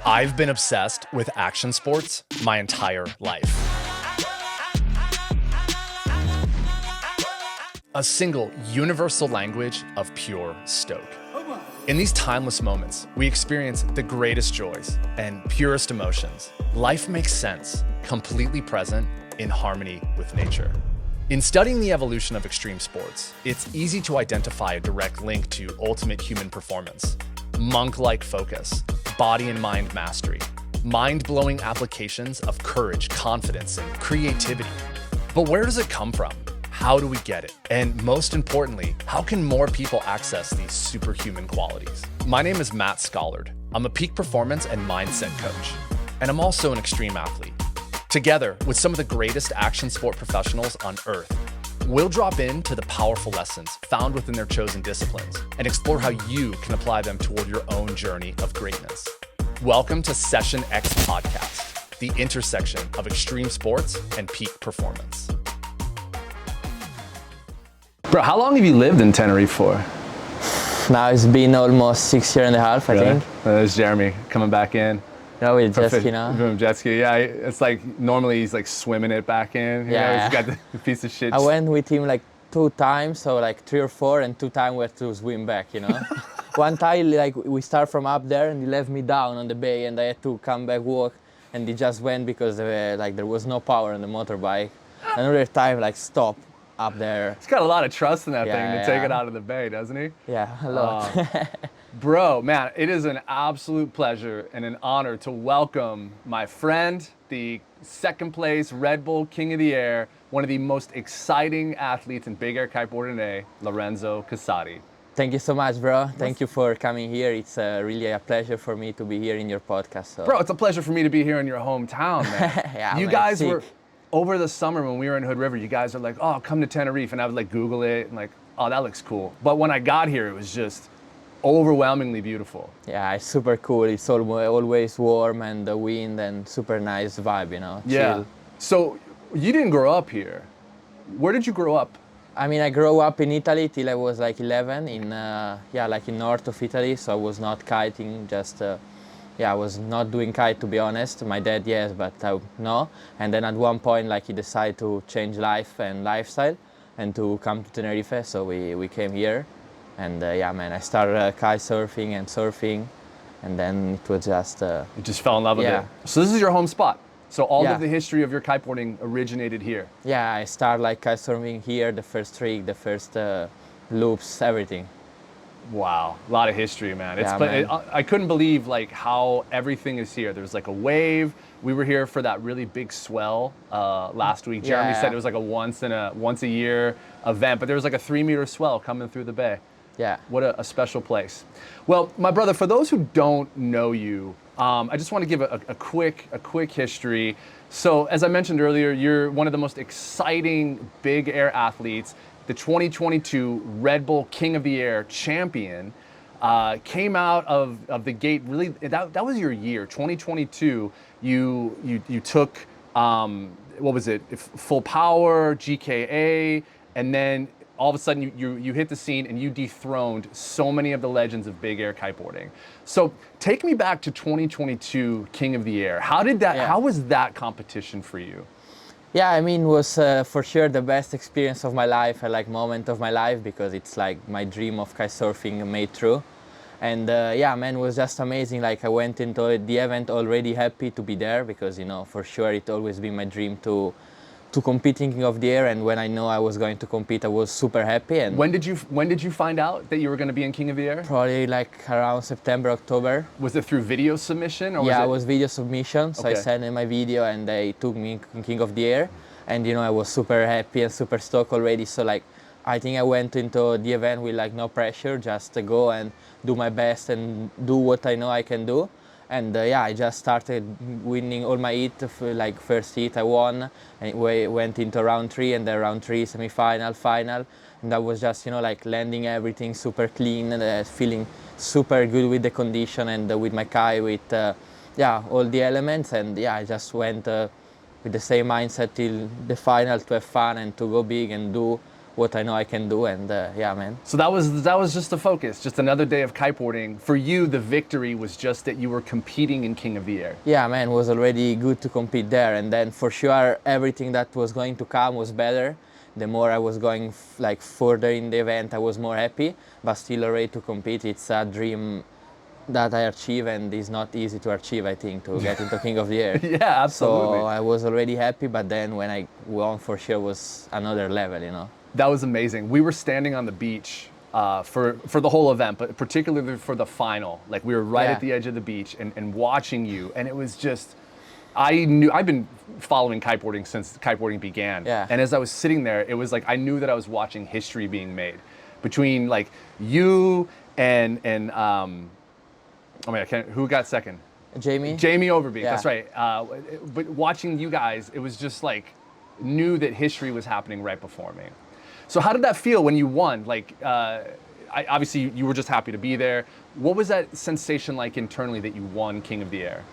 I've been obsessed with action sports my entire life. A single universal language of pure stoke. In these timeless moments, we experience the greatest joys and purest emotions. Life makes sense, completely present, in harmony with nature. In studying the evolution of extreme sports, it's easy to identify a direct link to ultimate human performance. Monk-like focus, body and mind mastery, mind-blowing applications of courage, confidence, and creativity. But where does it come from? How do we get it? And most importantly, how can more people access these superhuman qualities? My name is Matt Schollard. I'm a peak performance and mindset coach, and I'm also an extreme athlete. Together with some of the greatest action sport professionals on earth, we'll drop into the powerful lessons found within their chosen disciplines and explore how you can apply them toward your own journey of greatness. Welcome to Session X Podcast, the intersection of extreme sports and peak performance. Bro, how long have you lived in Tenerife for? Now it's been almost 6 years and a half, I think. There's Jeremy coming back in. Yeah, with jet ski now. From jet ski, yeah. It's like normally he's like swimming it back in. Yeah. He's got the piece of shit. I went with him like 2 times, so like 3 or 4, and 2 times we had to swim back, you know. One time, like we start from up there, and he left me down on the bay, and I had to come back walk, and he just went because like there was no power on the motorbike. Another time, like stop up there. He's got a lot of trust in that thing to take Yeah. it out of the bay, doesn't he? Yeah, a lot. Bro, man, it is an absolute pleasure and an honor to welcome my friend, the second place Red Bull King of the Air, one of the most exciting athletes in big air kiteboarding today, Lorenzo Casati. Thank you so much, bro. Thank you for coming here. It's really a pleasure for me to be here in your podcast. So. Bro, it's a pleasure for me to be here in your hometown, man. Yeah, you man, guys sick. were, over the summer when we were in Hood River, you guys are like, oh, come to Tenerife. And I would like Google it and like, oh, that looks cool. But when I got here, it was just overwhelmingly beautiful. Yeah, it's super cool. It's always warm and the wind and super nice vibe, you know. Yeah. Chill. So you didn't grow up here. Where did you grow up? I mean, I grew up in Italy till I was like 11 in like in north of Italy. So I was not kiting, just I was not doing kite, to be honest. My dad, yes, but no. And then at one point, like he decided to change life and lifestyle and to come to Tenerife. So we came here. And man, I started kite surfing and surfing, and then it was just... You just fell in love with Yeah. it. So this is your home spot. So all Yeah. of the history of your kiteboarding originated here. Yeah, I started like kite surfing here, the first trick, the first loops, everything. Wow, a lot of history, man. Yeah, man. I couldn't believe like how everything is here. There's like a wave. We were here for that really big swell last week. Jeremy Yeah. said it was like a once a year event, but there was like a 3-meter swell coming through the bay. Yeah. What a special place. Well, my brother, for those who don't know you, I just want to give a quick history. So as I mentioned earlier, you're one of the most exciting big air athletes. The 2022 Red Bull King of the Air champion came out of the gate. Really, that was your year. 2022. You took what was it? Full power, GKA, and then all of a sudden you hit the scene and you dethroned so many of the legends of big air kiteboarding. So take me back to 2022 King of the Air. How did that? Yeah. How was that competition for you? Yeah, I mean, it was for sure the best experience of my life, like moment of my life, because it's like my dream of kite surfing made true. And man, it was just amazing. Like I went into the event already happy to be there because, you know, for sure it always been my dream to compete in King of the Air. And when I know I was going to compete, I was super happy. And When did you find out that you were going to be in King of the Air? probably like around September, October. Was it through video submission or Yeah, it was was video submission, so I Okay. sent in my video and they took me in King of the Air. And you know, I was super happy and super stoked already. So like, I think I went into the event with like no pressure, just to go and do my best and do what I know I can do. And I just started winning all my heat. Like first heat I won, and we went into round 3, and then round 3 semi-final, final. And that was just, you know, like landing everything super clean and feeling super good with the condition and with my kite, with all the elements. And I just went with the same mindset till the final to have fun and to go big and do what I know I can do, and yeah, man. So that was just the focus, just another day of kiteboarding. For you, the victory was just that you were competing in King of the Air. Yeah, man, it was already good to compete there, and then for sure everything that was going to come was better. The more I was going like further in the event, I was more happy, but still already to compete, it's a dream that I achieve, and it's not easy to achieve, I think, to get into King of the Air. Yeah, absolutely. So I was already happy, but then when I won, for sure was another level, you know. That was amazing. We were standing on the beach for the whole event, but particularly for the final. Like we were right Yeah. at the edge of the beach and watching you, and it was just, I've been following kiteboarding since kiteboarding began. Yeah. And as I was sitting there, it was like I knew that I was watching history being made between like you and oh my God, who got second? Jamie? Jamie Overbeek, Yeah. that's right. But watching you guys, it was just like, knew that history was happening right before me. So how did that feel when you won? Like, obviously you were just happy to be there. What was that sensation like internally that you won King of the Air?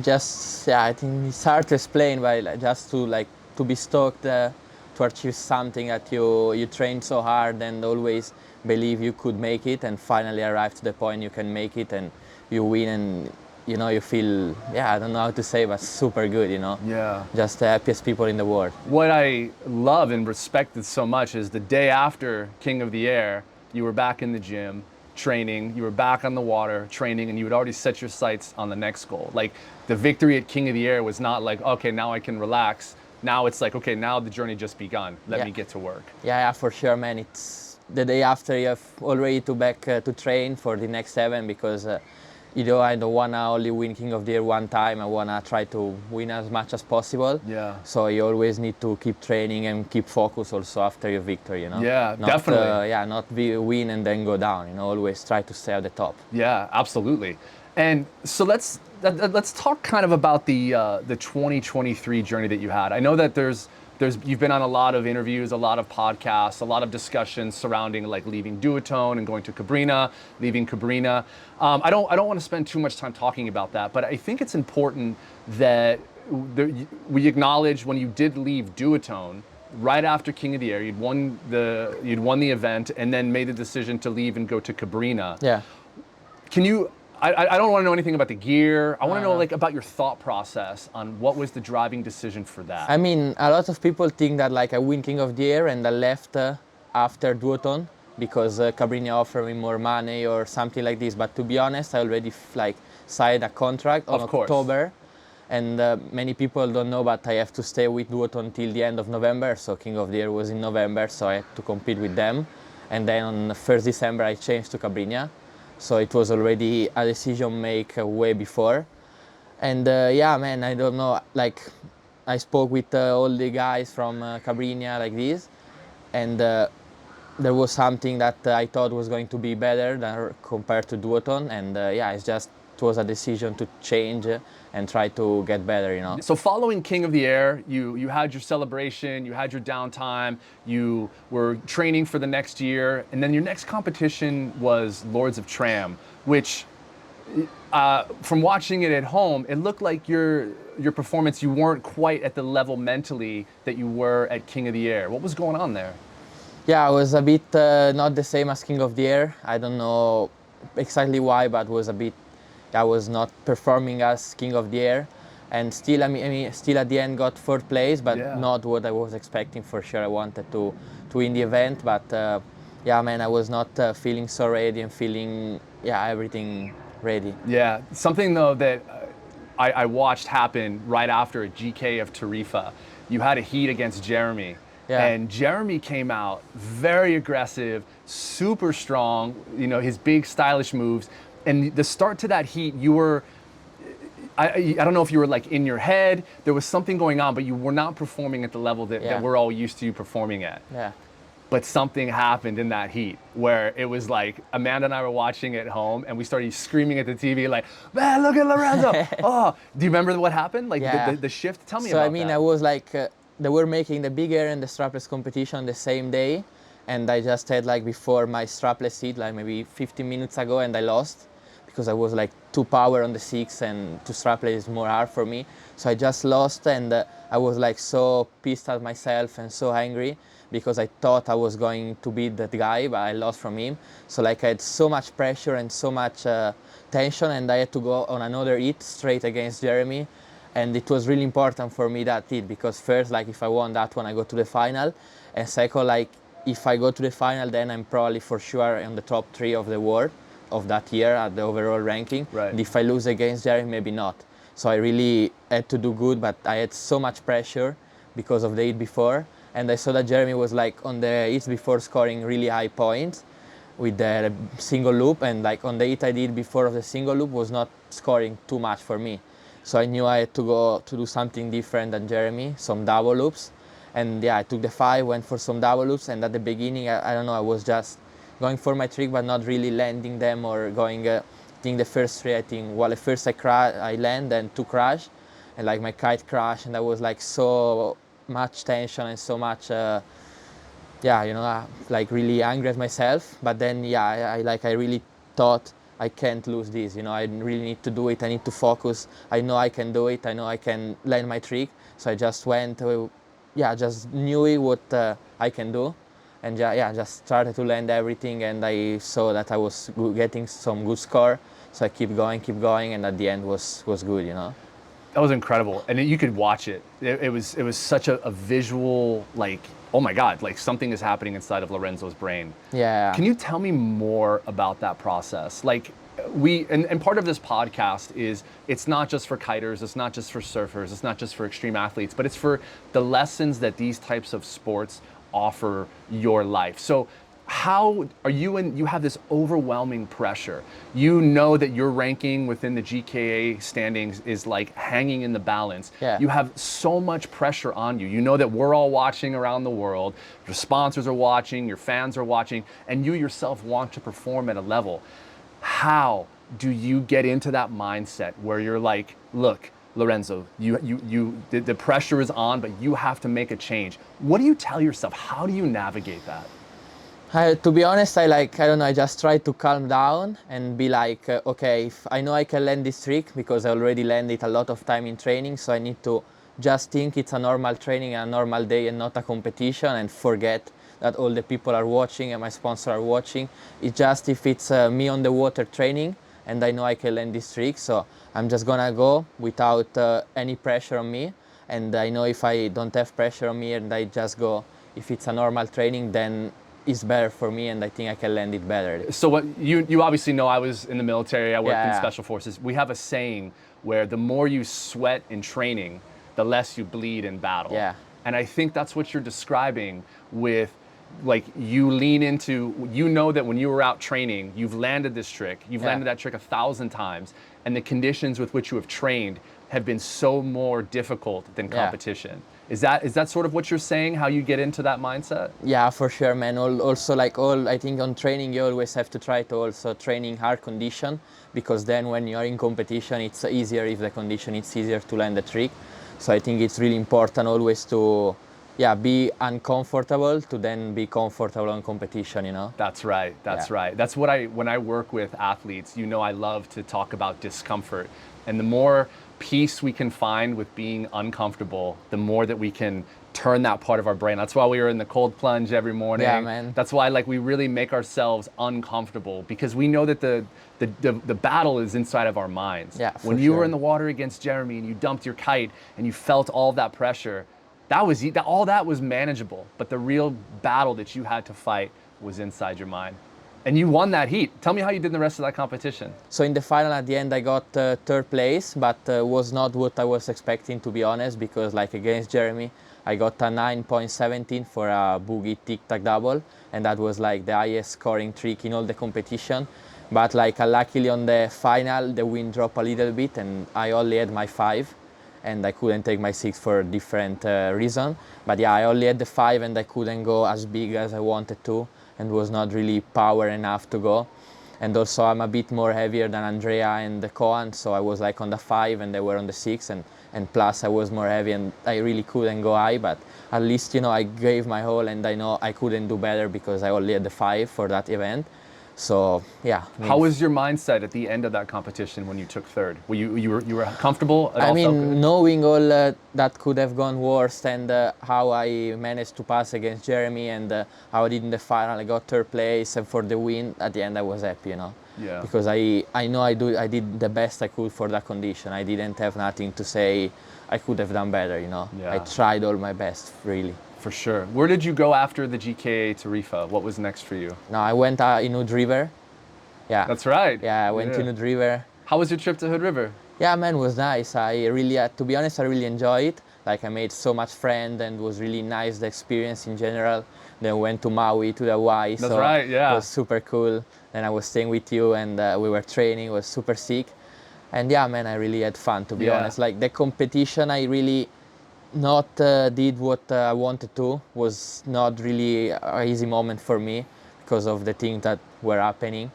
Just, yeah, I think it's hard to explain, but like, just to be stoked to achieve something that you trained so hard and always believe you could make it, and finally arrive to the point you can make it and you win, and you know, you feel, yeah, I don't know how to say, but super good, you know. Yeah. Just the happiest people in the world. What I love and respected so much is the day after King of the Air, you were back in the gym training, you were back on the water training, and you had already set your sights on the next goal. Like the victory at King of the Air was not like, okay, now I can relax. Now it's like, okay, now the journey just begun. Let me get to work. Yeah, for sure, man. It's the day after you have already to back to train for the next 7, because you know, I don't want to only win King of the Air one time. I want to try to win as much as possible. Yeah. So you always need to keep training and keep focus also after your victory, you know. Yeah, not, definitely. Yeah, not win and then go down. You know, always try to stay at the top. Yeah, absolutely. And so let's talk kind of about the 2023 journey that you had. I know that you've been on a lot of interviews, a lot of podcasts, a lot of discussions surrounding like leaving Duotone and going to Cabrina, leaving Cabrina. I don't want to spend too much time talking about that, but I think it's important that we acknowledge when you did leave Duotone right after King of the Air, you'd won the event and then made the decision to leave and go to Cabrina. Yeah. Can you? I don't want to know anything about the gear. I want to know like about your thought process on what was the driving decision for that. I mean, a lot of people think that like I win King of the Air and I left after Duotone because Cabrina offered me more money or something like this. But to be honest, I already like signed a contract on October, and many people don't know, but I have to stay with Duotone till the end of November. So King of the Air was in November, so I had to compete with them. And then on the 1st December, I changed to Cabrina. So it was already a decision made way before. And yeah, man, I don't know, like I spoke with all the guys from Cabrina like this, and there was something that I thought was going to be better than compared to Duotone, and yeah, it was a decision to change and try to get better, you know. So following King of the Air, you had your celebration, you had your downtime, you were training for the next year, and then your next competition was Lords of Tram, which from watching it at home, it looked like your performance, you weren't quite at the level mentally that you were at King of the Air. What was going on there? Yeah, I was a bit not the same as King of the Air. I don't know exactly why, but I was not performing as King of the Air, and still, I mean, still at the end got 4th place, but not what I was expecting for sure. I wanted to win the event, but yeah, man, I was not feeling so ready and feeling, yeah, everything ready. Yeah, something though that I watched happen right after a GK of Tarifa. You had a heat against Jeremy. Yeah. And Jeremy came out very aggressive, super strong, you know, his big stylish moves. And the start to that heat, you were, I don't know if you were like in your head, there was something going on, but you were not performing at the level that we're all used to you performing at. Yeah. But something happened in that heat where it was like Amanda and I were watching at home and we started screaming at the TV like, man, look at Lorenzo. Oh, do you remember what happened? Like the shift? Tell me about that. So I mean, I was like, they were making the big air and the strapless competition the same day. And I just had like before my strapless heat, like maybe 15 minutes ago, and I lost because I was like too power on the 6 and to strapless is more hard for me. So I just lost, and I was like so pissed at myself and so angry because I thought I was going to beat that guy, but I lost from him. So like I had so much pressure and so much tension, and I had to go on another hit straight against Jeremy. And it was really important for me that hit, because first, like if I won that one, I go to the final, and second, like if I go to the final, then I'm probably for sure on the top 3 of the world of that year at the overall ranking. Right. And if I lose against Jeremy, maybe not. So I really had to do good, but I had so much pressure because of the hit before. And I saw that Jeremy was like on the hits before scoring really high points with the single loop, and like on the hit I did before of the single loop was not scoring too much for me. So I knew I had to go to do something different than Jeremy, some double loops. And yeah, I took the 5, went for some double loops, and at the beginning, I don't know, I was just going for my trick, but not really landing them or going, I think the first 3, I think, well, at first I land, then 2 crash, and like my kite crashed, and I was like so much tension and so much, yeah, you know, like really angry at myself. But then, yeah, I really thought I can't lose this, you know, I really need to do it, I need to focus, I know I can do it, I know I can land my trick. So I just went, yeah, just knew what I can do, and yeah, just started to land everything, and I saw that I was getting some good score, so I keep going, and at the end was good, you know. That was incredible, and you could watch it. It was such a visual, like, oh my God, like something is happening inside of Lorenzo's brain. Yeah. Can you tell me more about that process? Like, and part of this podcast is, it's not just for kiters, it's not just for surfers, it's not just for extreme athletes, but it's for the lessons that these types of sports offer your life. So how are you you have this overwhelming pressure. You know that your ranking within the GKA standings is like hanging in the balance. Yeah. You have so much pressure on you. You know that we're all watching around the world. Your sponsors are watching, your fans are watching, and you yourself want to perform at a level. How do you get into that mindset where you're like, look, Lorenzo, the pressure is on, but you have to make a change? What do you tell yourself? How do you navigate that? To be honest, I don't know, I just try to calm down and be like, okay, if I know I can land this trick because I already landed a lot of time in training, so I need to just think it's a normal training, a normal day, and not a competition, and forget that all the people are watching and my sponsor are watching. It's just if it's me on the water training and I know I can land this trick, so I'm just gonna go without any pressure on me. And I know if I don't have pressure on me and I just go, if it's a normal training, then it's better for me, and I think I can land it better. So what you obviously know, I was in the military, I worked in Yeah. special forces. We have a saying where the more you sweat in training, the less you bleed in battle. Yeah. And I think that's what you're describing with, like, you lean into, you know that when you were out training, you've landed this trick, you've Yeah. landed that trick 1,000 times, and the conditions with which you have trained have been so more difficult than Yeah. competition. Is that sort of what you're saying, how you get into that mindset? Yeah, for sure, man. Also, like I think on training, you always have to try to also train in hard condition, because then when you are in competition, it's easier. If the condition, it's easier to land the trick. So I think it's really important always to, yeah, be uncomfortable to then be comfortable in competition, you know? That's right. That's Yeah. right. That's what when I work with athletes, you know, I love to talk about discomfort. And the more peace we can find with being uncomfortable, the more that we can turn that part of our brain. That's why we are in the cold plunge every morning. Yeah, man. That's why, like, we really make ourselves uncomfortable, because we know that the battle is inside of our minds. Yeah, for when you were sure. in the water against Jeremy and you dumped your kite and you felt all that pressure, all that was manageable. But the real battle that you had to fight was inside your mind. And you won that heat. Tell me how you did in the rest of that competition. So in the final at the end I got third place, but was not what I was expecting, to be honest, because like against Jeremy I got a 9.17 for a boogie tic-tac double, and that was like the highest scoring trick in all the competition. But like luckily on the final the wind dropped a little bit and I only had my 5, and I couldn't take my 6 for a different reason. But yeah, I only had the 5 and I couldn't go as big as I wanted to, and was not really power enough to go. And also I'm a bit more heavier than Andrea and the Koan, so I was like on the 5 and they were on the 6, and plus I was more heavy and I really couldn't go high, but at least, you know, I gave my all, and I know I couldn't do better because I only had the 5 for that event. So yeah. How was your mindset at the end of that competition when you took third? Were you were comfortable? It I all felt good? mean, knowing all that could have gone worse, and how I managed to pass against Jeremy, and how I did in the final, I got third place, and for the win, at the end I was happy, you know. Yeah. Because I know I did the best I could for that condition. I didn't have nothing to say I could have done better, you know. Yeah. I tried all my best, really. For sure. Where did you go after the GKA Tarifa? What was next for you? No, I went in Hood River. Yeah. That's right. Yeah, I went in Hood River. How was your trip to Hood River? Yeah, man, it was nice. I really, to be honest, I really enjoyed it. Like, I made so much friend, and it was really nice, the experience in general. Then went to Maui, to the Hawaii. That's right, yeah. It was super cool. Then I was staying with you, and we were training. It was super sick. And yeah, man, I really had fun, to be honest. Like, the competition, I really not did what I wanted to. Was not really an easy moment for me because of the things that were happening.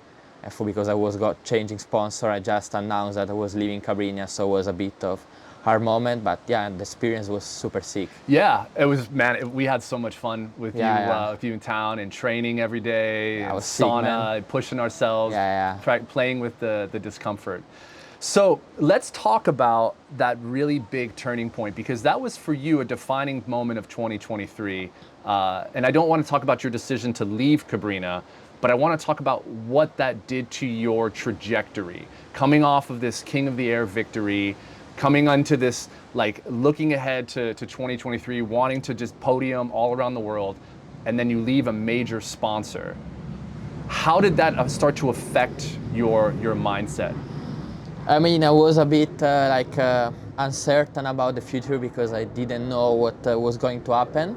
Because I was changing sponsor, I just announced that I was leaving Cabrina, so it was a bit of hard moment. But yeah, the experience was super sick. Yeah, it was, man. We had so much fun with you in town and training every day, and sauna, sick, pushing ourselves, playing with the discomfort. So let's talk about that really big turning point, because that was for you a defining moment of 2023. And I don't want to talk about your decision to leave Cabrina, but I want to talk about what that did to your trajectory. Coming off of this King of the Air victory, coming onto this, like, looking ahead to 2023, wanting to just podium all around the world, and then you leave a major sponsor. How did that start to affect your mindset? I mean, I was a bit uncertain about the future because I didn't know what was going to happen,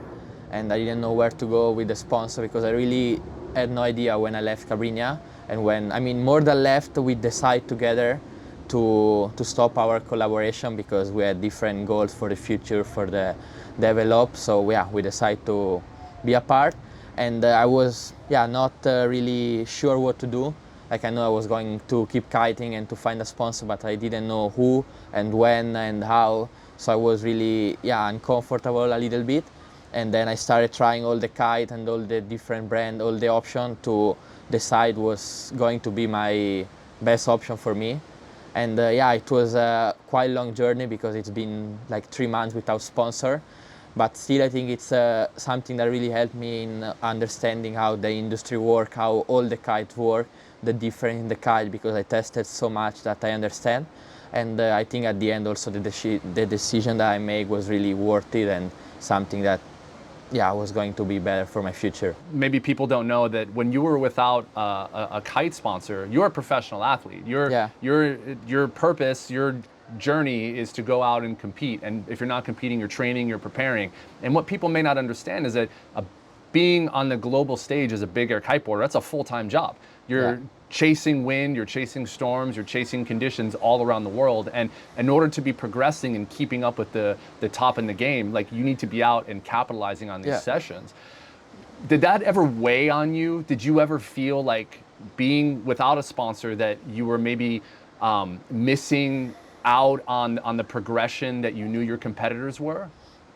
and I didn't know where to go with the sponsor, because I really had no idea when I left Cabrina. And when, I mean, more than left, we decided together to stop our collaboration because we had different goals for the future, for the develop. So yeah, we decided to be apart, and I was not really sure what to do. Like, I know I was going to keep kiting and to find a sponsor, but I didn't know who and when and how. So I was really uncomfortable a little bit. And then I started trying all the kite and all the different brand, all the option to decide was going to be my best option for me. And it was a quite long journey because it's been like 3 months without sponsor. But still, I think it's something that really helped me in understanding how the industry work, how all the kites work, the difference in the kite, because I tested so much that I understand. And I think at the end also the decision that I made was really worth it, and something that was going to be better for my future. Maybe people don't know that when you were without a kite sponsor, you're a professional athlete. Your purpose, your journey is to go out and compete. And if you're not competing, you're training, you're preparing. And what people may not understand is that being on the global stage as a big air kiteboarder, that's a full-time job. You're chasing wind, you're chasing storms, you're chasing conditions all around the world. And in order to be progressing and keeping up with the top in the game, like, you need to be out and capitalizing on these sessions. Did that ever weigh on you? Did you ever feel like being without a sponsor that you were maybe missing out on the progression that you knew your competitors were?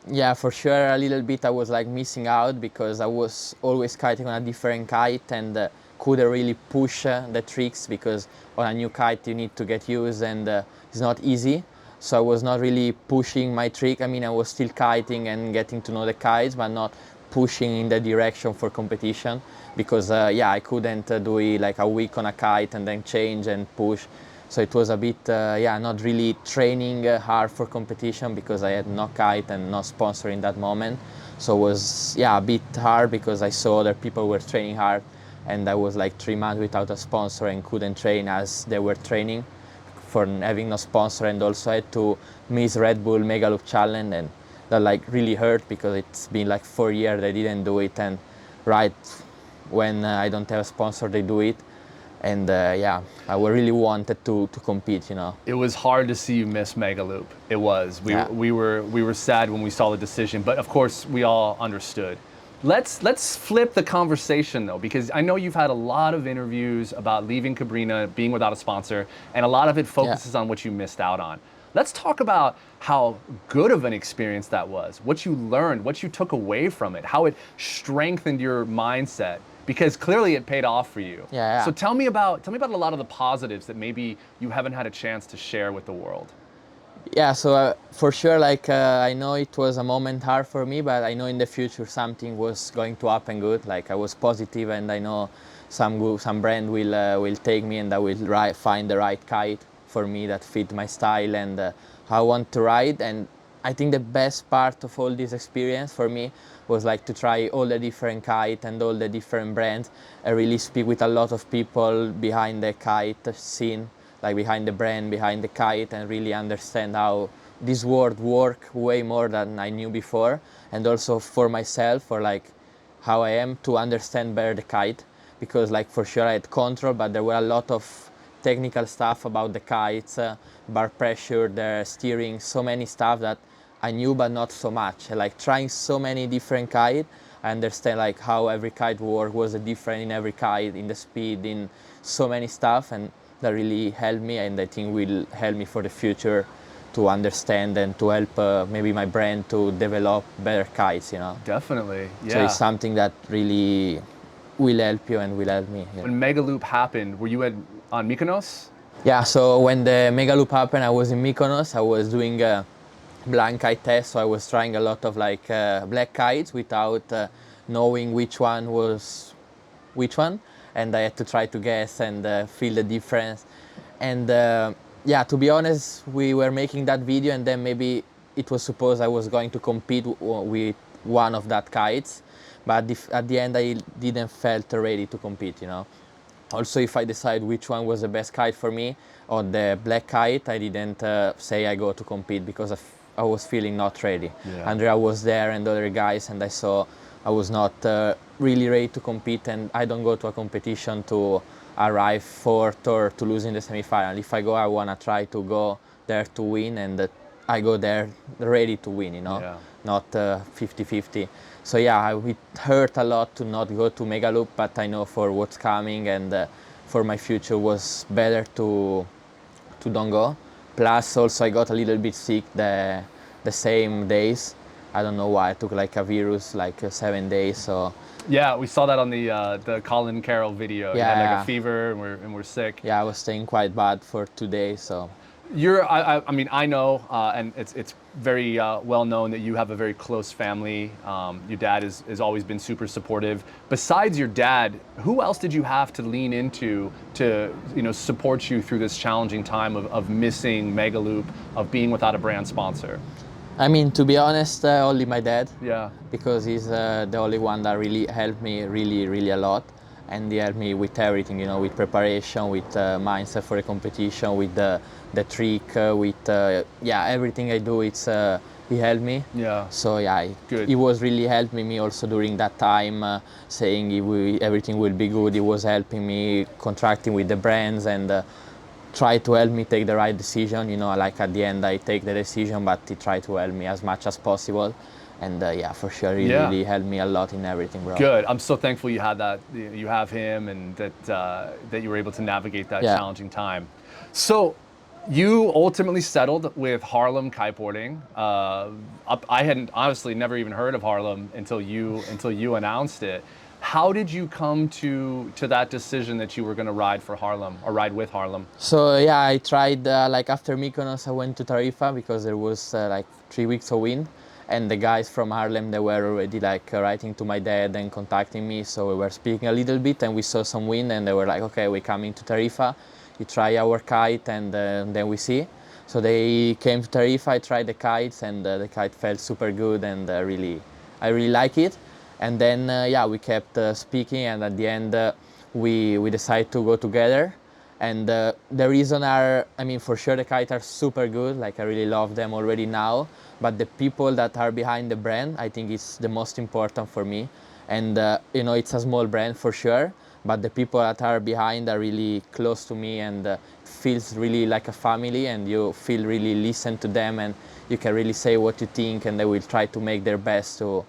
Yeah, for sure, a little bit I was like missing out because I was always kiting on a different kite and couldn't really push the tricks, because on a new kite you need to get used and it's not easy. So I was not really pushing my trick. I mean, I was still kiting and getting to know the kites, but not pushing in the direction for competition, because I couldn't do it like a week on a kite and then change and push. So it was a bit, not really training hard for competition because I had no kite and no sponsor in that moment. So it was, a bit hard because I saw other people were training hard, and I was like 3 months without a sponsor and couldn't train as they were training for having no sponsor, and also had to miss Red Bull Mega Loop Challenge, and that like really hurt because it's been like 4 years they didn't do it, and right when I don't have a sponsor they do it. And I really wanted to compete, you know. It was hard to see you miss Mega Loop. It was. We were sad when we saw the decision, but of course we all understood. Let's flip the conversation though, because I know you've had a lot of interviews about leaving Cabrina, being without a sponsor, and a lot of it focuses on what you missed out on. Let's talk about how good of an experience that was, what you learned, what you took away from it, how it strengthened your mindset because clearly it paid off for you. Yeah. So tell me about a lot of the positives that maybe you haven't had a chance to share with the world. Yeah, so for sure, like I know it was a moment hard for me, but I know in the future something was going to happen good. Like I was positive, and I know some brand will take me, and I will find the right kite for me that fit my style and how I want to ride. And I think the best part of all this experience for me was like to try all the different kite and all the different brands. I really speak with a lot of people behind the kite scene, like behind the brand, behind the kite, and really understand how this world work way more than I knew before. And also for myself, for like how I am to understand better the kite, because like for sure I had control, but there were a lot of technical stuff about the kites, bar pressure, the steering, so many stuff that I knew but not so much. Like trying so many different kites, I understand like how every kite work was different in every kite, in the speed, in so many stuff, and that really helped me, and I think will help me for the future to understand and to help maybe my brand to develop better kites, you know. Definitely, yeah. So it's something that really will help you and will help me. Yeah. When Mega Loop happened, were you on Mykonos? Yeah, so when the Mega Loop happened, I was in Mykonos. I was doing a blind kite test, so I was trying a lot of like black kites without knowing which one was which one, and I had to try to guess and feel the difference. And yeah, to be honest, we were making that video, and then maybe it was supposed I was going to compete with one of that kites, but at the end I didn't felt ready to compete, you know. Also, if I decide which one was the best kite for me, or the black kite, I didn't say I go to compete because I was feeling not ready. Yeah. Andrea was there and other guys, and I saw I was not really ready to compete, and I don't go to a competition to arrive fourth or to lose in the semi-final. If I go, I want to try to go there to win, and I go there ready to win, you know, Yeah. not 50-50. So yeah, it hurt a lot to not go to Mega Loop, but I know for what's coming and for my future was better to don't go. Plus also I got a little bit sick the same days. I don't know why, I took like a virus like 7 days, so. Yeah, we saw that on the Colin Carroll video. You had like a fever and we're sick. Yeah, I was staying quite bad for 2 days, so. I mean, I know, and it's very well known that you have a very close family. Your dad has always been super supportive. Besides your dad, who else did you have to lean into to support you through this challenging time of missing Mega Loop, of being without a brand sponsor? I mean, to be honest, only my dad. Yeah. Because he's the only one that really helped me really a lot, and he helped me with everything, you know, with preparation, with mindset for the competition, with the trick, with everything I do. It's he helped me. Yeah. So yeah, Good. He was really helping me also during that time, saying everything will be good. He was helping me contracting with the brands and try to help me take the right decision. You know, like at the end I take the decision, but he tried to help me as much as possible. And yeah, for sure, he really helped me a lot in everything, bro. Good. I'm so thankful you had that. You have him, and that you were able to navigate that challenging time. So, you ultimately settled with Harlem Kiteboarding. I hadn't honestly never even heard of Harlem until you announced it. How did you come to that decision that you were going to ride for Harlem or ride with Harlem? So yeah, I tried like after Mykonos, I went to Tarifa because there was like 3 weeks of wind. And the guys from Harlem, they were already like writing to my dad and contacting me. So we were speaking a little bit and we saw some wind and they were like, okay, we're coming to Tarifa. You try our kite and then we see. So they came to Tarifa, I tried the kites and the kite felt super good and I really like it. And then, we kept speaking and at the end we decided to go together. And the reason are, I mean, for sure the kites are super good, like I really love them already now, but the people that are behind the brand, I think is the most important for me. And it's a small brand for sure, but the people that are behind are really close to me and it feels really like a family and you feel really listen to them and you can really say what you think and they will try to make their best to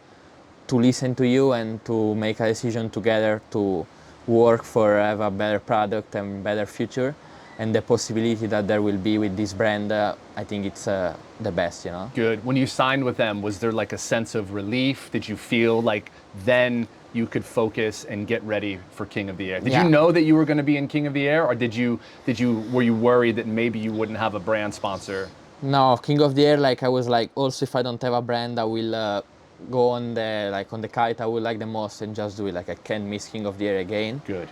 listen to you and to make a decision together to work for have a better product and better future, and the possibility that there will be with this brand, I think it's the best, you know. Good. When you signed with them, was there like a sense of relief? Did you feel like then you could focus and get ready for King of the Air? Did Yeah. you know that you were going to be in King of the Air, or were you worried that maybe you wouldn't have a brand sponsor? No, King of the Air, like I was like, also if I don't have a brand, I will go on the kite I would like the most and just do it. Like I can't miss King of the Air again. Good.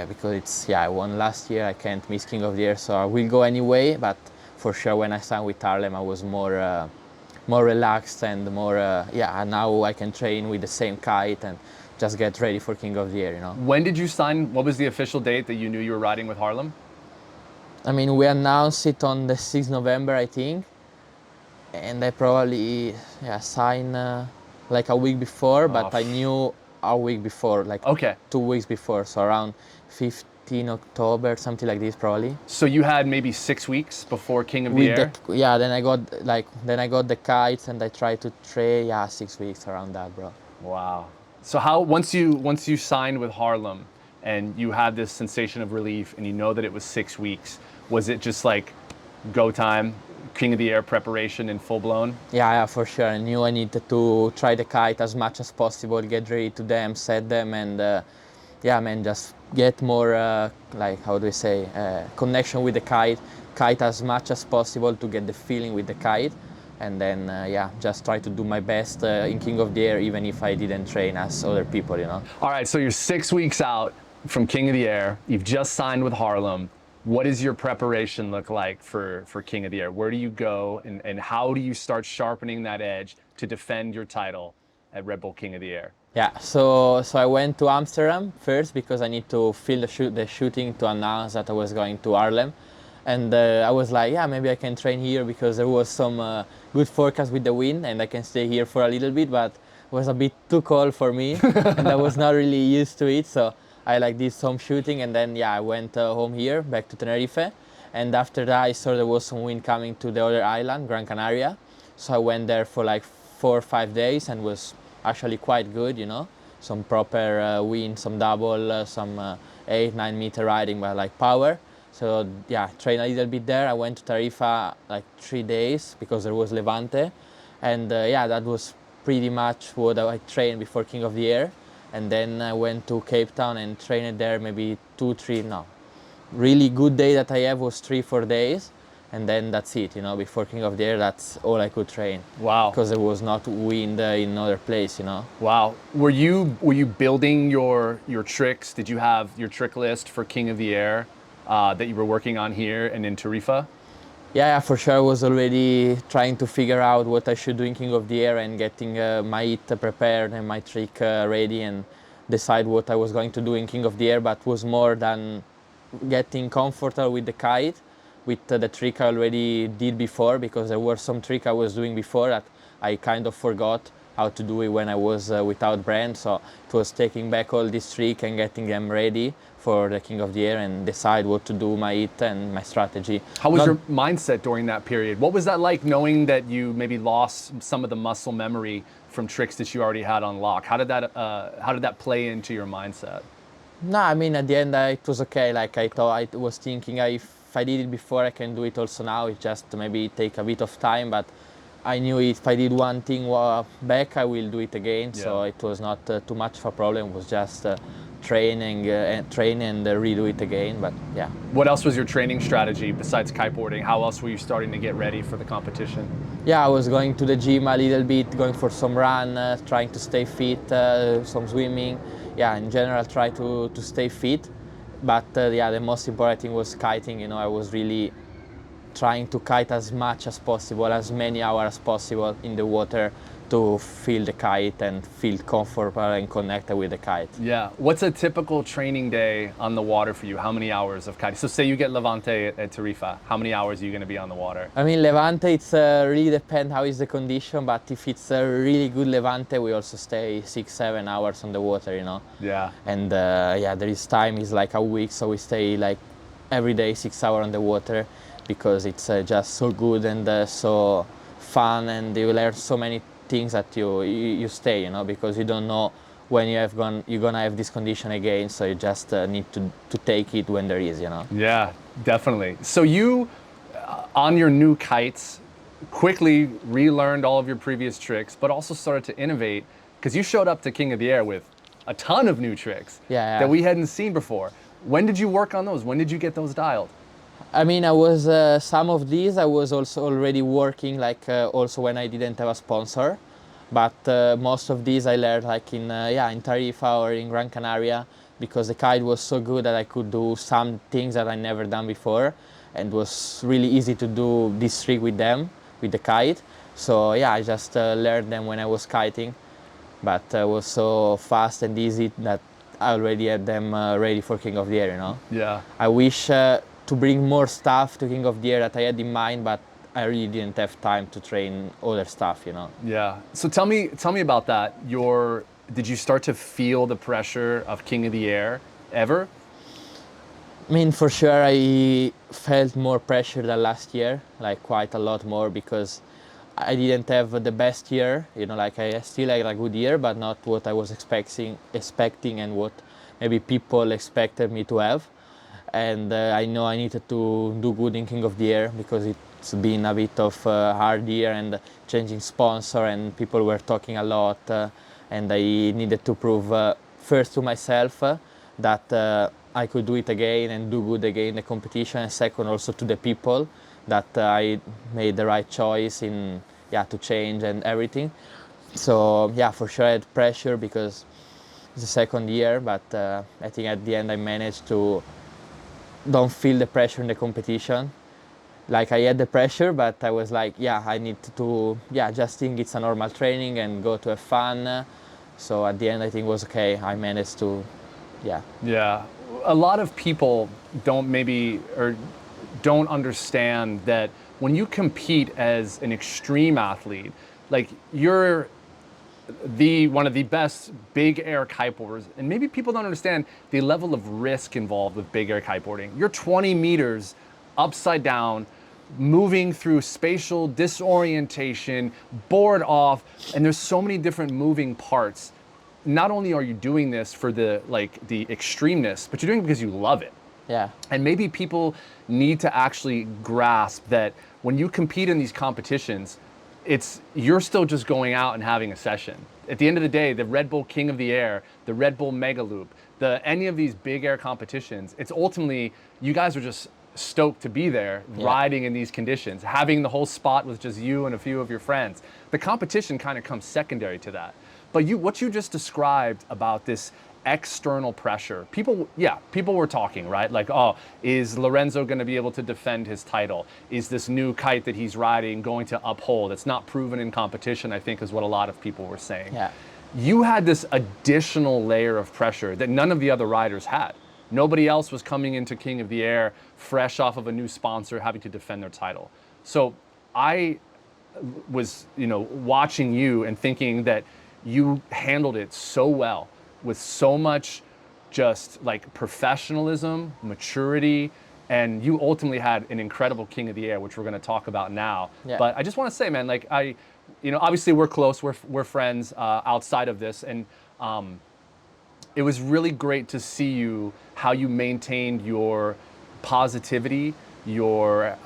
Because I won last year. I can't miss King of the Air, so I will go anyway. But for sure, when I signed with Harlem, I was more relaxed and more now I can train with the same kite and just get ready for King of the Air. When did you sign? What was the official date that you knew you were riding with Harlem? I mean, we announced it on the 6th November, I think, and I probably signed like a week before, but I knew a week before, like Okay. 2 weeks before, so around 15 October, something like this probably. So you had maybe 6 weeks before King of the Air? Then I got the kites and I tried to train, 6 weeks around that, bro. Wow. So once you signed with Harlem and you had this sensation of relief and you know that it was 6 weeks, was it just like go time, King of the Air preparation in full blown? Yeah, for sure. I knew I needed to try the kite as much as possible, get ready to them, set them, and just get more connection with the kite as much as possible to get the feeling with the kite, and then just try to do my best in King of the Air, even if I didn't train as other people. All right, so you're 6 weeks out from King of the Air. You've just signed with Harlem. What does your preparation look like for King of the Air? Where do you go and how do you start sharpening that edge to defend your title at Red Bull King of the Air? Yeah, so I went to Amsterdam first because I need to film the shooting to announce that I was going to Harlem. And I was like, maybe I can train here because there was some good forecast with the wind and I can stay here for a little bit, but it was a bit too cold for me and I was not really used to it. So I did some shooting and then I went home here, back to Tenerife. And after that I saw there was some wind coming to the other island, Gran Canaria. So I went there for like 4 or 5 days and was actually quite good, some proper wind, some double, some 8-9 meter riding, but like power. So train a little bit there. I went to Tarifa like 3 days because there was Levante, and that was pretty much what I trained before King of the Air. And then I went to Cape Town and trained there maybe 2-3. No, really good day that I have was 3-4 days, and then that's it. Before King of the Air, that's all I could train. Wow. Because there was not wind in another place. Wow. Were you building your tricks? Did you have your trick list for King of the Air that you were working on here and in Tarifa? Yeah, for sure. I was already trying to figure out what I should do in King of the Air and getting my hit prepared and my trick ready and decide what I was going to do in King of the Air, but was more than getting comfortable with the kite, with the trick I already did before, because there were some trick I was doing before that I kind of forgot how to do it when I was without brand. So it was taking back all this trick and getting them ready for the King of the Air and decide what to do, my hit and my strategy. How was your mindset during that period? What was that like, knowing that you maybe lost some of the muscle memory from tricks that you already had on lock? How did that play into your mindset? No, I mean, at the end it was okay. Like I was thinking, if I did it before, I can do it also now. It just maybe take a bit of time, but I knew if I did one thing back, I will do it again. Yeah. So it was not too much of a problem. It was just train and redo it again. But yeah. What else was your training strategy besides kiteboarding? How else were you starting to get ready for the competition? Yeah, I was going to the gym a little bit, going for some run, trying to stay fit, some swimming. Yeah, in general, try to stay fit. But the most important thing was kiting. I was really trying to kite as much as possible, as many hours as possible in the water to feel the kite and feel comfortable and connected with the kite. Yeah. What's a typical training day on the water for you? How many hours of kiting? So say you get Levante at Tarifa, how many hours are you going to be on the water? I mean, Levante, it's really depends how is the condition, but if it's a really good Levante, we also stay 6-7 hours on the water, Yeah. And there is time, is like a week, so we stay like every day 6 hours on the water because it's just so good and so fun, and you learn so many things that you stay, because you don't know when you're gonna have this condition again, so you just need to take it when there is, Yeah, definitely. So you, on your new kites, quickly relearned all of your previous tricks, but also started to innovate, because you showed up to King of the Air with a ton of new tricks Yeah. that we hadn't seen before. When did you work on those? When did you get those dialed? I mean, I was some of these I was also already working like also when I didn't have a sponsor, but most of these I learned like in in Tarifa or in Gran Canaria, because the kite was so good that I could do some things that I never done before, and it was really easy to do this trick with them, with the kite. So yeah, I just learned them when I was kiting, but it was so fast and easy that I already had them ready for King of the Air, you know? Yeah. I wish to bring more stuff to King of the Air that I had in mind, but I really didn't have time to train other stuff, you know? Yeah. So tell me about that. Did you start to feel the pressure of King of the Air ever? I mean, for sure, I felt more pressure than last year, like quite a lot more, because I didn't have the best year, you know, like I still had a good year, but not what I was expecting and what maybe people expected me to have. And I know I needed to do good in King of the Air because it's been a bit of a hard year and changing sponsor, and people were talking a lot, and I needed to prove first to myself that I could do it again and do good again in the competition, and second also to the people that I made the right choice in to change and everything. So yeah, for sure I had pressure because it's the second year, but I think at the end I managed to don't feel the pressure in the competition. Like I had the pressure, but I was like, yeah, I need to just think it's a normal training and go to have fun. So at the end I think it was okay. I managed to, yeah. Yeah. A lot of people don't understand that when you compete as an extreme athlete, like you're one of the best big air kiteboarders, and maybe people don't understand the level of risk involved with big air kiteboarding. You're 20 meters upside down, moving through spatial disorientation, board off, and there's so many different moving parts. Not only are you doing this for the extremeness, but you're doing it because you love it. Yeah. And maybe people need to actually grasp that when you compete in these competitions, you're still just going out and having a session. At the end of the day, the Red Bull King of the Air, the Red Bull Mega Loop, any of these big air competitions, it's ultimately, you guys are just stoked to be there, riding in these conditions, having the whole spot with just you and a few of your friends. The competition kind of comes secondary to that. But what you just described about this external pressure, people were talking, right? Like, oh, is Lorenzo going to be able to defend his title? Is this new kite that he's riding going to uphold? It's not proven in competition, I think, is what a lot of people were saying. Yeah. You had this additional layer of pressure that none of the other riders had. Nobody else was coming into King of the Air fresh off of a new sponsor, having to defend their title. So I was, watching you and thinking that you handled it so well, with so much just like professionalism, maturity, and you ultimately had an incredible King of the Air, which we're going to talk about now. Yeah. But I just want to say, man, like obviously we're close, we're friends outside of this, and it was really great to see how you maintained your positivity, your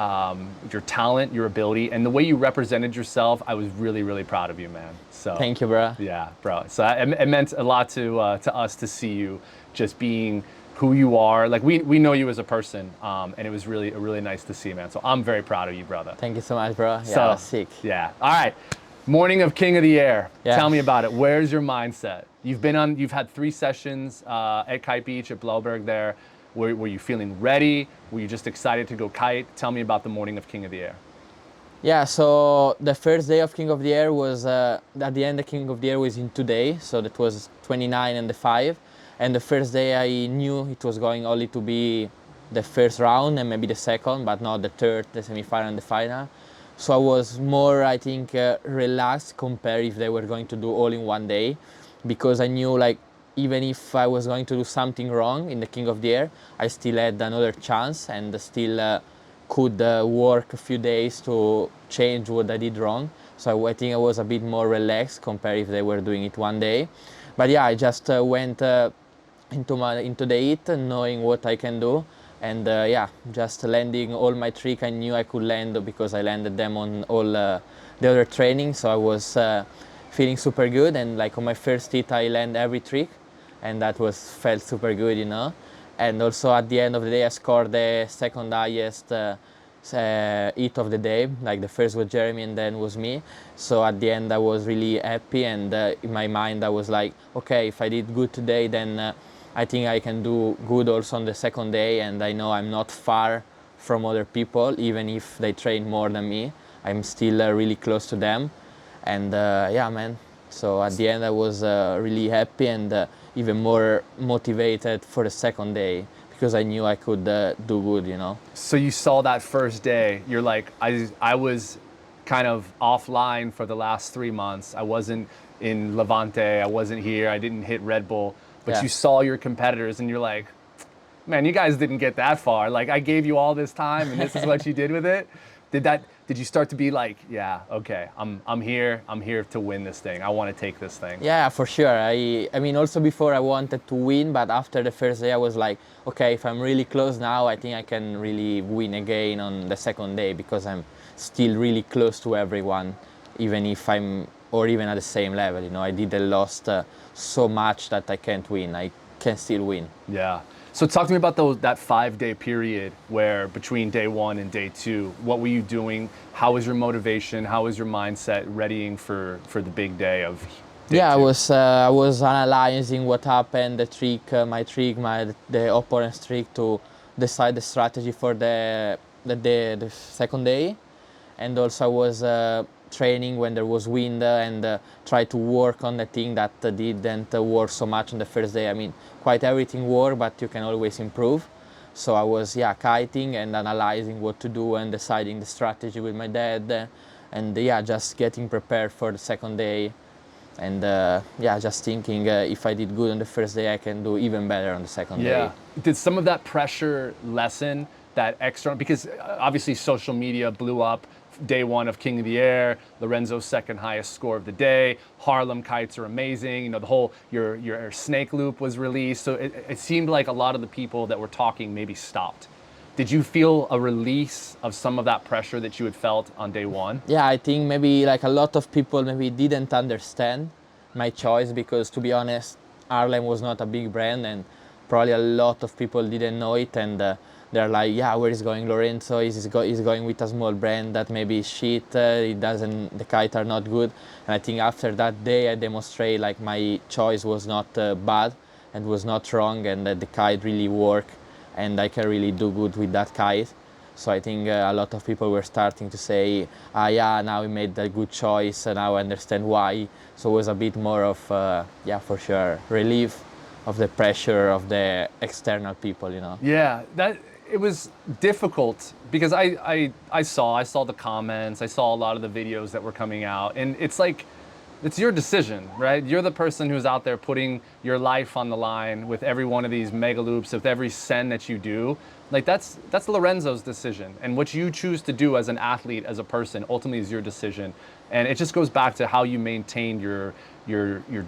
talent, your ability, and the way you represented yourself. I was really, really proud of you, man. So Thank you, bro. yeah, bro. So it meant a lot to us to see you just being who you are. Like we know you as a person, and it was really nice to see, man. So I'm very proud of you, brother. Thank you so much, bro. Yeah, So, sick. Yeah. All right. Morning of King of the Air. Yeah. Tell me about it. Where's your mindset? You've had 3 sessions at Kite Beach at Blauberg there. Were you feeling ready? Were you just excited to go kite? Tell me about the morning of King of the Air. Yeah, so the first day of King of the Air was, at the end the King of the Air was in 2 days, so that was 29 and the 5. And the first day I knew it was going only to be the first round and maybe the second, but not the third, the semi-final and the final. So I was more, I think, relaxed compared if they were going to do all in one day, because I knew like even if I was going to do something wrong in the King of the Air, I still had another chance and still could work a few days to change what I did wrong. So I think I was a bit more relaxed compared if they were doing it one day. But yeah, I just went into the heat knowing what I can do, and just landing all my tricks I knew I could land because I landed them on all the other training. So I was feeling super good, and like on my first hit I land every trick, and that was felt super good, you know. And also at the end of the day, I scored the second highest hit of the day. Like the first was Jeremy and then was me. So at the end, I was really happy, and in my mind, I was like, okay, if I did good today, then I think I can do good also on the second day, and I know I'm not far from other people, even if they train more than me. I'm still really close to them, and yeah, man. So at the end, I was really happy and even more motivated for the second day because I knew I could do good, you know. So you saw that first day, you're like, I was kind of offline for the last 3 months. I wasn't in Levante, I wasn't here, I didn't hit Red Bull, but Yeah. you saw your competitors and you're like, man, you guys didn't get that far. Like I gave you all this time and this is what you did with it. Did you start to be like, yeah, okay, I'm here to win this thing. I want to take this thing. Yeah, for sure. I mean, also before I wanted to win, but after the first day, I was like, okay, if I'm really close now, I think I can really win again on the second day because I'm still really close to everyone, even if I'm, or even at the same level. You know, I didn't lost so much that I can't win. I can still win. Yeah. So talk to me about that 5-day period where between day 1 and day 2, what were you doing? How was your motivation? How was your mindset readying for the big day of day Yeah, 2? I was analyzing what happened, the trick, the opponent's trick to decide the strategy for the second day, and also I was training when there was wind and try to work on the thing that didn't work so much on the first day. I mean, quite everything worked, but you can always improve. So I was kiting and analyzing what to do and deciding the strategy with my dad, and just getting prepared for the second day. And just thinking if I did good on the first day, I can do even better on the second day. Yeah. Did some of that pressure lessen that external? Because obviously social media blew up. Day 1 of King of the Air, Lorenzo's second highest score of the day. Harlem kites are amazing. You know, the whole your snake loop was released. So it seemed like a lot of the people that were talking maybe stopped. Did you feel a release of some of that pressure that you had felt on day 1? Yeah, I think maybe like a lot of people maybe didn't understand my choice because, to be honest, Harlem was not a big brand and probably a lot of people didn't know it, and they're like, yeah, where is going Lorenzo? He's going with a small brand that maybe is shit. The kites are not good. And I think after that day, I demonstrate like my choice was not bad and was not wrong, and that the kite really worked, and I can really do good with that kite. So I think a lot of people were starting to say, yeah, now we made a good choice, and now I understand why. So it was a bit more of, for sure, relief of the pressure of the external people, you know. Yeah, it was difficult because I saw the comments, I saw a lot of the videos that were coming out, and it's like, it's your decision, right? You're the person who's out there putting your life on the line with every one of these mega loops, with every send that you do. Like that's Lorenzo's decision, and what you choose to do as an athlete, as a person, ultimately is your decision. And it just goes back to how you maintained your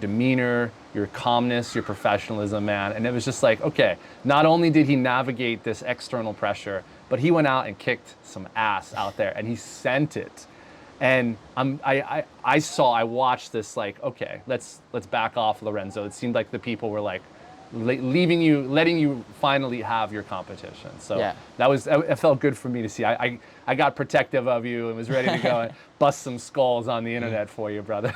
demeanor, your calmness, your professionalism, man. And it was just like, okay, not only did he navigate this external pressure, but he went out and kicked some ass out there, and he sent it. And I watched this like, okay, let's back off, Lorenzo. It seemed like the people were like letting you finally have your competition. So Yeah. it felt good for me to see. I got protective of you and was ready to go and bust some skulls on the internet for you, brother.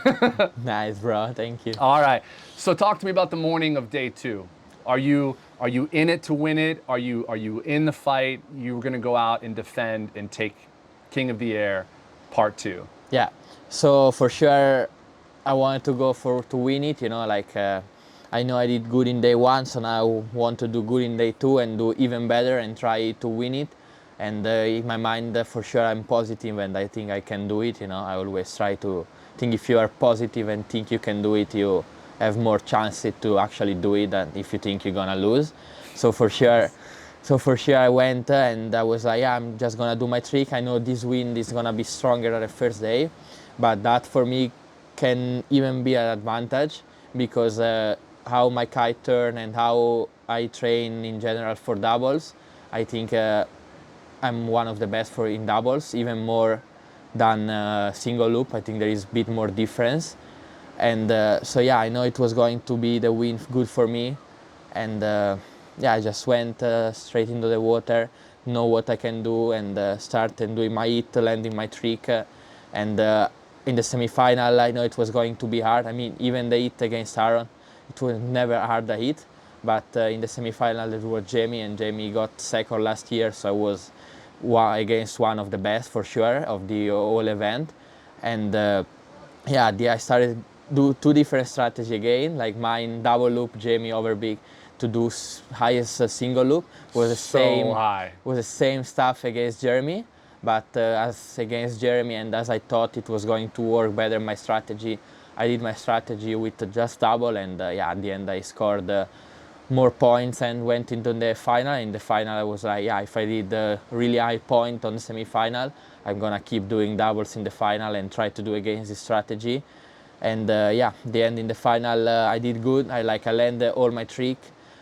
Nice, bro. Thank you. All right. So talk to me about the morning of day 2. Are you in it to win it? Are you in the fight? You're gonna go out and defend and take King of the Air part 2. Yeah. So for sure, I wanted to go to win it. You know, like I know I did good in day 1, so now I want to do good in day 2 and do even better and try to win it. And in my mind, for sure, I'm positive and I think I can do it. You know, I always try to think if you are positive and think you can do it, you have more chances to actually do it than if you think you're gonna lose. So for sure. I went and I was like, yeah, I'm just gonna do my trick. I know this wind is gonna be stronger at the first day, but that for me can even be an advantage because how my kite turn and how I train in general for doubles, I think I'm one of the best in doubles, even more than single loop. I think there is a bit more difference. And so yeah, I know it was going to be the win good for me. And yeah, I just went straight into the water, know what I can do, and started doing my hit, landing my trick. And in the semi-final, I know it was going to be hard. I mean, even the hit against Aaron, it was never hard a hit. But in the semi-final, it was Jamie, and Jamie got second last year, so I was against one of the best for sure of the whole event. And yeah, I started do two different strategy again, like mine double loop, Jamie over big, to do highest single loop was the So same high. was the same stuff against Jeremy, but as against Jeremy and as I thought it was going to work better my strategy, I did my strategy with just double, and yeah, at the end I scored more points and went into the final. In the final I was like, yeah, if I did a really high point on the semi-final, I'm gonna keep doing doubles in the final and try to do against this strategy. And yeah, the end in the final I did good. I landed all my trick,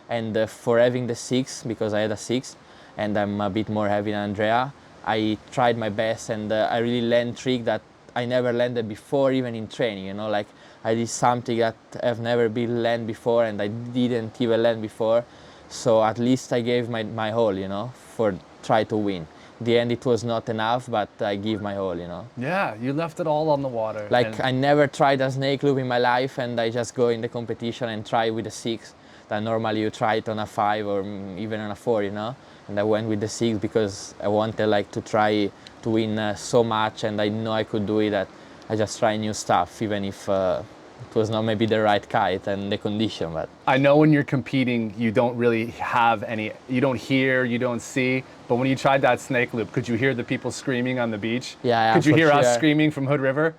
and for having the 6, because I had a 6 and I'm a bit more heavy than Andrea, I tried my best, and I really land trick that I never landed before, even in training, you know, like I did something that I've never been land before, and I didn't even land before. So at least I gave my whole, you know, for try to win. The end it was not enough, but I give my whole, you know. Yeah, you left it all on the water. Like I never tried a snake loop in my life, and I just go in the competition and try with a 6 that normally you try it on a 5 or even on a 4, you know. And I went with the 6 because I wanted like to try to win so much, and I know I could do it. That I just try new stuff, even if it was not maybe the right kite and the condition. But I know when you're competing, you don't really have any, you don't hear, you don't see, but when you tried that snake loop, could you hear the people screaming on the beach? Yeah, could you for hear us sure. screaming from Hood River?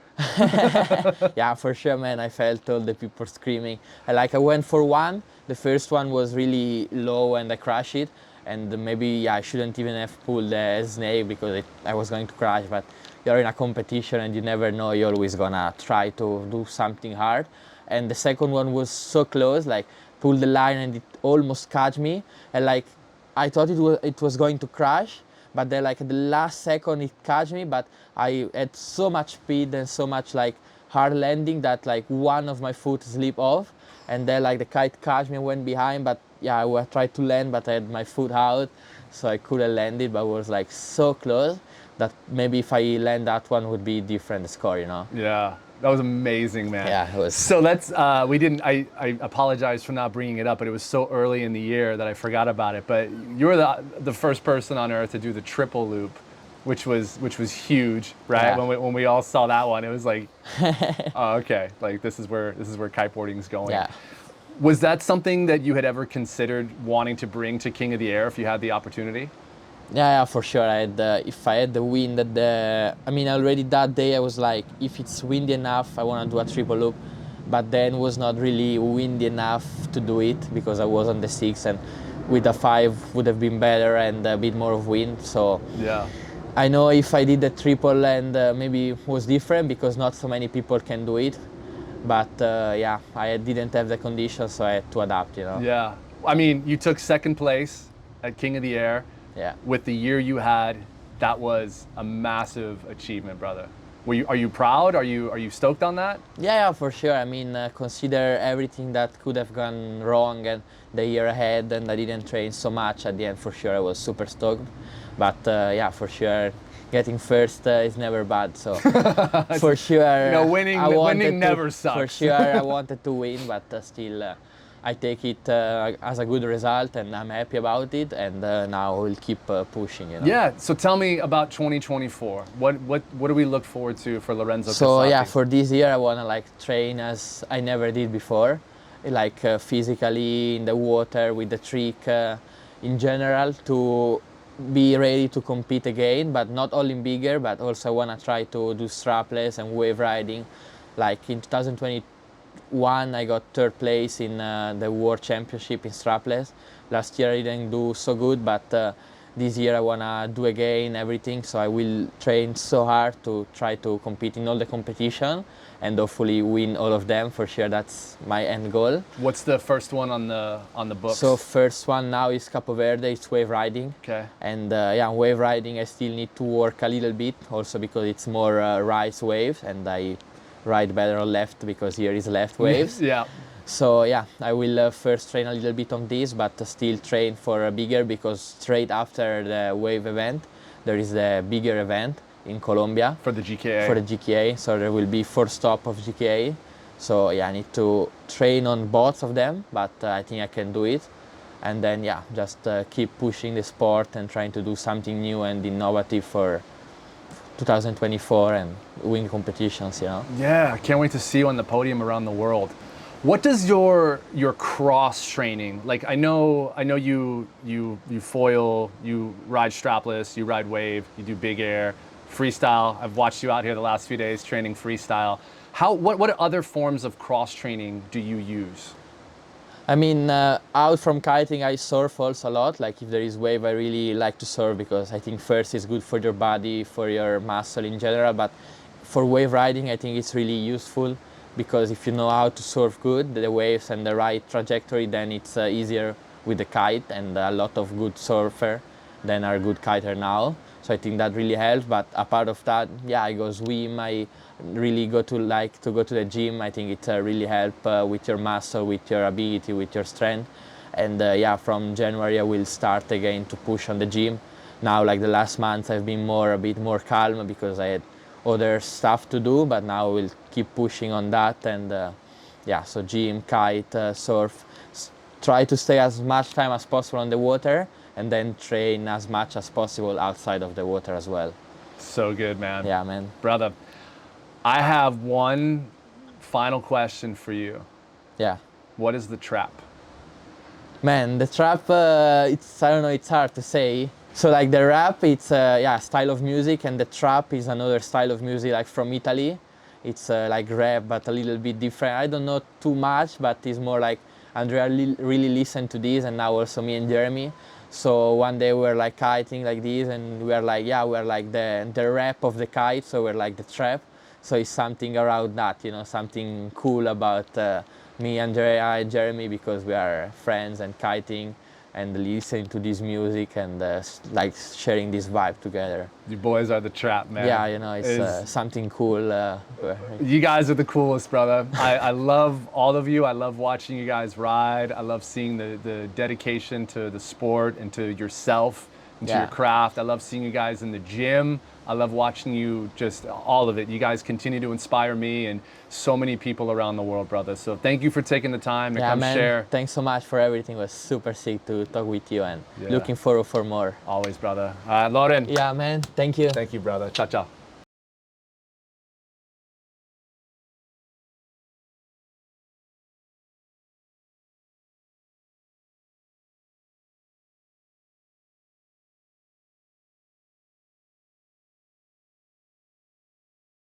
Yeah, for sure, man. I felt all the people screaming. I went for one. The first one was really low and I crashed it. And maybe, yeah, I shouldn't even have pulled the snake because I was going to crash. But you're in a competition and you never know. You're always gonna try to do something hard. And the second one was so close, like pulled the line and it almost caught me. And like I thought it was going to crash, but then like at the last second it caught me. But I had so much speed and so much like hard landing that like one of my foot slipped off, and then like the kite caught me and went behind. But yeah, I tried to land, but I had my foot out, so I couldn't land it. But it was like so close that maybe if I land that one would be different score, you know. Yeah, that was amazing, man. Yeah, it was. So let's, I apologize for not bringing it up, but it was so early in the year that I forgot about it. But you were the first person on earth to do the triple loop, which was huge, right? Yeah. When we all saw that one, it was like, oh, okay, like this is where kiteboarding's going. Yeah. Was that something that you had ever considered wanting to bring to King of the Air if you had the opportunity? Yeah, for sure. If I had the wind I mean, already that day I was like, if it's windy enough, I want to do a triple loop. But then it was not really windy enough to do it because I was on the 6, and with a 5 would have been better and a bit more of wind. So Yeah. I know if I did the triple and maybe it was different because not so many people can do it. But yeah, I didn't have the conditions, so I had to adapt, you know. Yeah. I mean, you took second place at King of the Air. Yeah. With the year you had, that was a massive achievement, brother. Are you proud? Are you stoked on that? Yeah, for sure. I mean, consider everything that could have gone wrong and the year ahead, and I didn't train so much at the end. For sure, I was super stoked. But yeah, for sure, getting first is never bad. So for sure, You know, winning never sucks. For sure, I wanted to win, but still, I take it as a good result, and I'm happy about it. And now we'll keep pushing. You know. Yeah. So tell me about 2024. What do we look forward to for Lorenzo Casati? So yeah, for this year I wanna like train as I never did before, like physically in the water with the trick, in general, to be ready to compete again, but not only in bigger, but also I wanna try to do strapless and wave riding. Like in 2021 I got third place in the World Championship in strapless. Last year I didn't do so good, but this year I wanna do again everything, so I will train so hard to try to compete in all the competition and hopefully win all of them. For sure, that's my end goal. What's the first one on the books? So first one now is Capo Verde, it's wave riding. Okay. And yeah, wave riding I still need to work a little bit, also because it's more rise waves, and I ride better on left because here is left waves. Yeah. So yeah, I will first train a little bit on this, but still train for a bigger, because straight after the wave event, there is the bigger event in Colombia. For the GKA. For the GKA, so there will be 4 stops of GKA. So yeah, I need to train on both of them, but I think I can do it. And then yeah, just keep pushing the sport and trying to do something new and innovative for 2024 and win competitions, you know. Yeah, I can't wait to see you on the podium around the world. What does your cross training, like I know you foil, you ride strapless, you ride wave, you do big air, freestyle. I've watched you out here the last few days training freestyle. What other forms of cross training do you use? I mean, out from kiting, I surf also a lot. Like if there is wave, I really like to surf because I think first it's good for your body, for your muscle in general. But for wave riding, I think it's really useful because if you know how to surf good, the waves and the right trajectory, then it's easier with the kite, and a lot of good surfer then are good kiter now. So I think that really helps. But apart of that, yeah, I go swim. I really go to the gym. I think it really helps with your muscle, with your ability, with your strength. And yeah, from January I will start again to push on the gym. Now, like the last month, I've been a bit more calm because I had other stuff to do, but now we'll keep pushing on that. And yeah, so gym, kite, surf, try to stay as much time as possible on the water, and then train as much as possible outside of the water as well. So good, man. Yeah, man. Brother, I have one final question for you. Yeah. What is the trap? Man, the trap, it's, I don't know, it's hard to say. So like the rap, it's yeah, style of music, and the trap is another style of music, like from Italy. It's like rap, but a little bit different. I don't know too much, but it's more like Andrea really listened to this, and now also me and Jeremy. So one day we were like kiting like this, and we were like, yeah, we're like the rap of the kite, so we're like the trap. So it's something around that, you know, something cool about me, Andrea, and Jeremy, because we are friends and kiting and listening to this music and like sharing this vibe together. You boys are the trap, man. Yeah, you know, it's something cool. You guys are the coolest, brother. I love all of you. I love watching you guys ride. I love seeing the dedication to the sport and to yourself and to your craft. I love seeing you guys in the gym. I love watching you, just all of it. You guys continue to inspire me and so many people around the world, brother. So thank you for taking the time to come share. Thanks so much for everything. It was super sick to talk with you, and looking forward for more. Always, brother. Loren. Yeah, man. Thank you. Thank you, brother. Ciao, ciao.